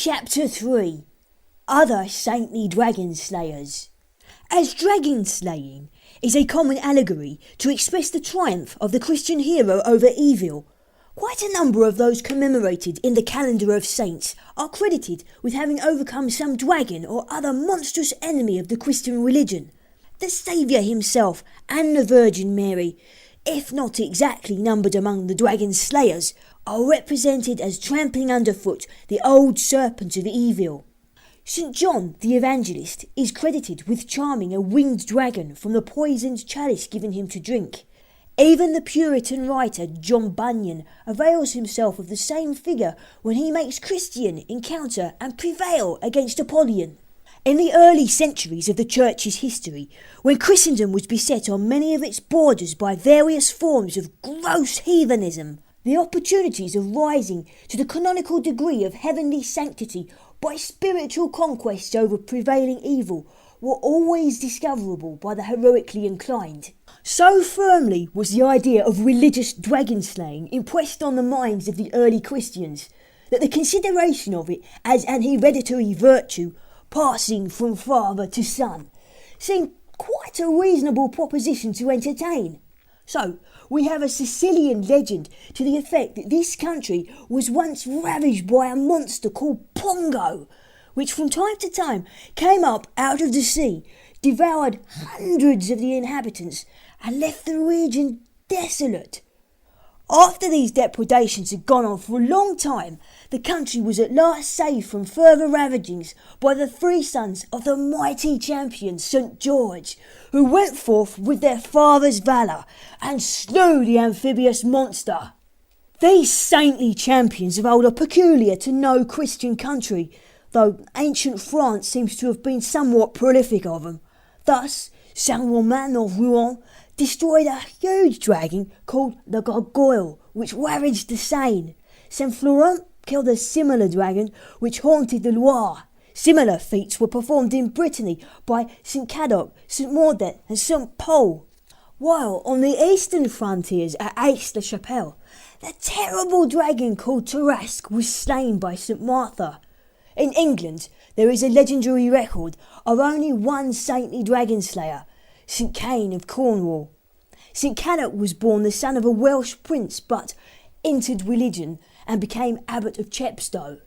Chapter 3. Other Saintly Dragon Slayers. As dragon slaying is a common allegory to express the triumph of the Christian hero over evil, quite a number of those commemorated in the calendar of saints are credited with having overcome some dragon or other monstrous enemy of the Christian religion. The Saviour himself and the Virgin Mary, if not exactly numbered among the dragon slayers, are represented as trampling underfoot the Old Serpent of Evil. St. John the Evangelist is credited with charming a winged dragon from the poisoned chalice given him to drink. Even the Puritan writer John Bunyan avails himself of the same figure when he makes Christian encounter and prevail against Apollyan. In the early centuries of the Church's history, when Christendom was beset on many of its borders by various forms of gross heathenism, the opportunities of rising to the canonical degree of heavenly sanctity by spiritual conquests over prevailing evil were always discoverable by the heroically inclined. So firmly was the idea of religious dragon slaying impressed on the minds of the early Christians that the consideration of it as an hereditary virtue passing from father to son seemed quite a reasonable proposition to entertain. So, we have a Sicilian legend to the effect that this country was once ravaged by a monster called Pongo, which from time to time came up out of the sea, devoured hundreds of the inhabitants, and left the region desolate. After these depredations had gone on for a long time, the country was at last saved from further ravagings by the three sons of the mighty champion St. George, who went forth with their father's valour and slew the amphibious monster. These saintly champions of old are peculiar to no Christian country, though ancient France seems to have been somewhat prolific of them. Thus, Saint Romain of Rouen destroyed a huge dragon called the gargoyle, which ravaged the Seine. Saint Florent killed a similar dragon which haunted the Loire. Similar feats were performed in Brittany by St. Cadoc, St. Maudet and St. Paul. While on the eastern frontiers at Aix-la-Chapelle, the terrible dragon called Tarasque was slain by St. Martha. In England, there is a legendary record of only one saintly dragon slayer, St. Cain of Cornwall. St. Cadoc was born the son of a Welsh prince but entered religion and became abbot of Chepstow.